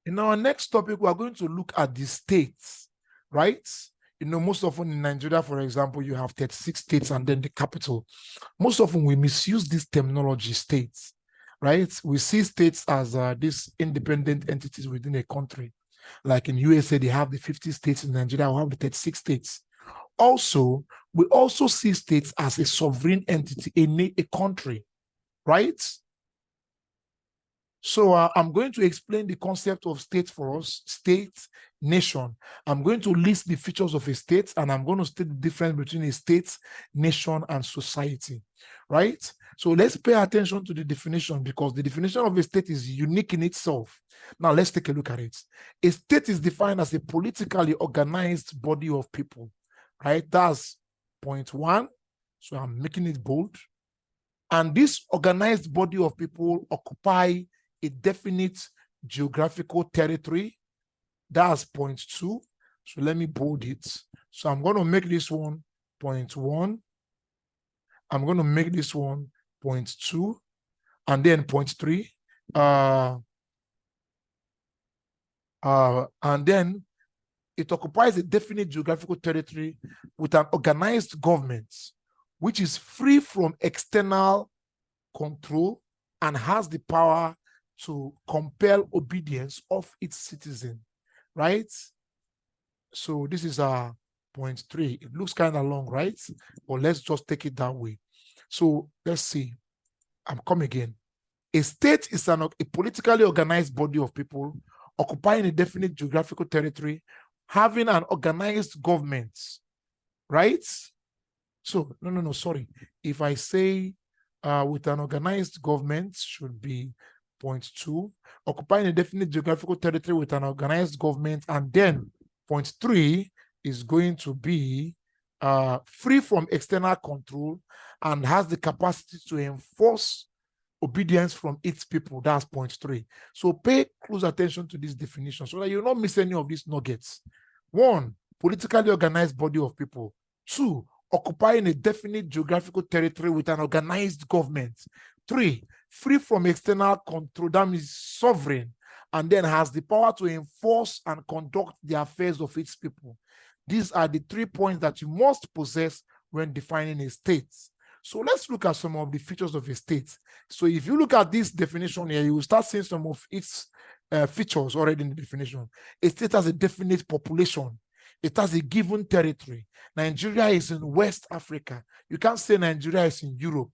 In our next topic, we are going to look at the states, right? Most often in Nigeria, for example, you have 36 states and then the capital. Most often we misuse this terminology, states, right? We see states as these independent entities within a country. Like in USA, they have the 50 states. In Nigeria, we have the 36 states. Also, we also see states as a sovereign entity, a country, right? So I'm going to explain the concept of state for us, state, nation. I'm going to list the features of a state, and I'm going to state the difference between a state, nation, and society, right? So let's pay attention to the definition, because the definition of a state is unique in itself. Now let's take a look at it. A state is defined as a politically organized body of people, right? That's point one. So I'm making it bold. And this organized body of people occupy a definite geographical territory. That's point two. So let me bold it. So I'm going to make this one point one. I'm going to make this one point two. And then point three. And then it occupies a definite geographical territory with an organized government, which is free from external control and has the power to compel obedience of its citizen, right? So this is point three. It looks kind of long, right? But let's just take it that way. So let's see. I'm coming again. A state is a politically organized body of people occupying a definite geographical territory, having an organized government, right? So, no, sorry. If I say with an organized government, should be point two, occupying a definite geographical territory with an organized government, and then point three is going to be free from external control and has the capacity to enforce obedience from its people. That's point three. So pay close attention to this definition so that you'll not miss any of these nuggets. One, politically organized body of people. Two, occupying a definite geographical territory with an organized government. Three, free from external control, that means sovereign, and then has the power to enforce and conduct the affairs of its people. These are the 3 points that you must possess when defining a state. So let's look at some of the features of a state. So if you look at this definition here, you will start seeing some of its features already in the definition. A state has a definite population. It has a given territory. Nigeria is in West Africa. You can't say Nigeria is in Europe.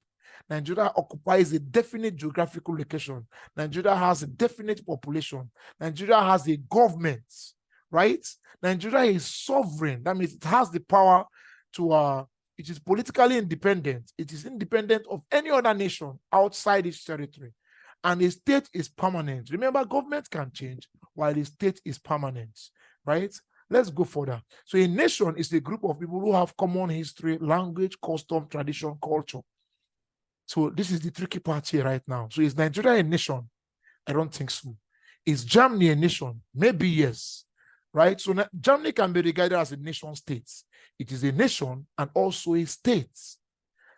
Nigeria occupies a definite geographical location. Nigeria has a definite population. Nigeria has a government, right? Nigeria is sovereign. That means it has the power to, it is politically independent. It is independent of any other nation outside its territory. And a state is permanent. Remember, government can change while a state is permanent, right? Let's go further. So a nation is a group of people who have common history, language, custom, tradition, culture. So this is the tricky part here right now. So is Nigeria a nation? I don't think so. Is Germany a nation? Maybe yes, right? So Germany can be regarded as a nation state. It is a nation and also a state.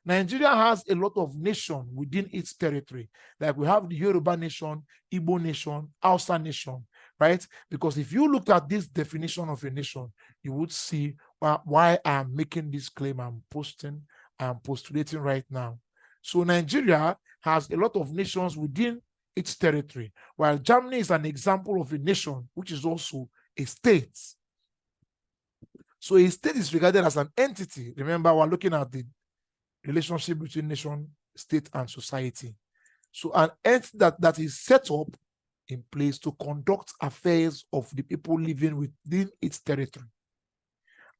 Nigeria has a lot of nations within its territory. Like we have the Yoruba nation, Igbo nation, Hausa nation, right? Because if you look at this definition of a nation, you would see why I'm making this claim I'm postulating right now. So Nigeria has a lot of nations within its territory, while Germany is an example of a nation, which is also a state. So a state is regarded as an entity. Remember, we're looking at the relationship between nation, state, and society. So an entity that is set up in place to conduct affairs of the people living within its territory.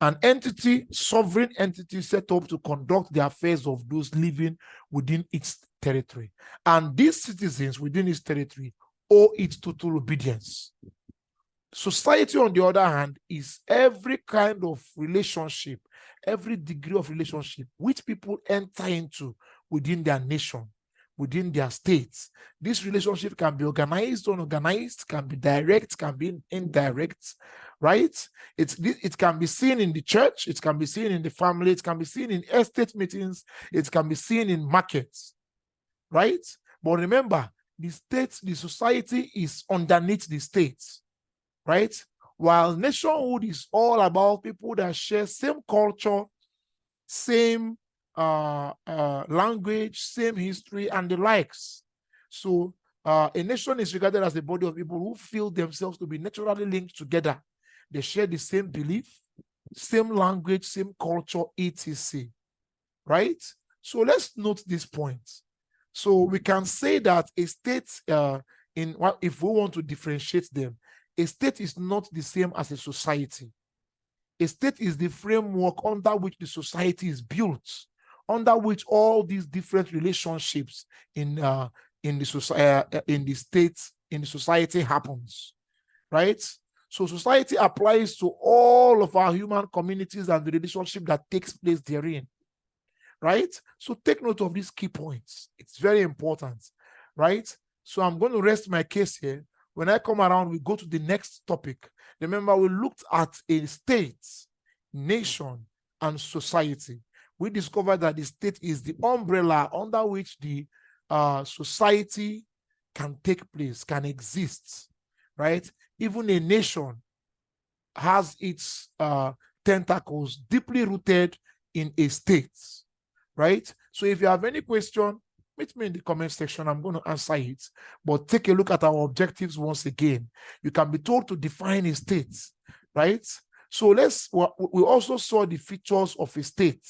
An entity, sovereign entity set up to conduct the affairs of those living within its territory. And these citizens within its territory owe it total obedience. Society, on the other hand, is every kind of relationship, every degree of relationship which people enter into within their nation, within their states. This relationship can be organized, unorganized, can be direct, can be indirect, right? It can be seen in the church, it can be seen in the family, it can be seen in estate meetings, it can be seen in markets, right? But remember, the state, the society is underneath the state. right? While nationhood is all about people that share same culture, same language, same history, and the likes. So a nation is regarded as a body of people who feel themselves to be naturally linked together. They share the same belief, same language, same culture, etc. Right? So let's note this point. So we can say that a state, if we want to differentiate them, a state is not the same as a society. A state is the framework under which the society is built, under which all these different relationships in the society happens, right? So society applies to all of our human communities and the relationship that takes place therein, right? So take note of these key points. It's very important, right? So I'm going to rest my case here. When I come around, we go to the next topic. Remember, we looked at a state, nation, and society. We discovered that the state is the umbrella under which the society can take place, can exist, right? Even a nation has its tentacles deeply rooted in a state, right? So if you have any question, meet me in the comment section. I'm going to answer it. But take a look at our objectives once again. You can be told to define a state, right? So we also saw the features of a state: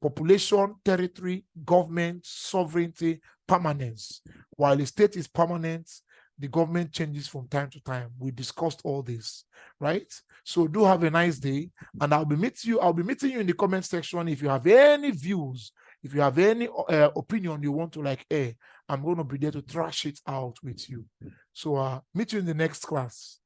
population, territory, government, sovereignty, permanence. While a state is permanent, the government changes from time to time. We discussed all this, right? So do have a nice day, and I'll be meeting you in the comment section. If you have any views, if you have any opinion you want to I'm going to be there to trash it out with you. So meet you in the next class.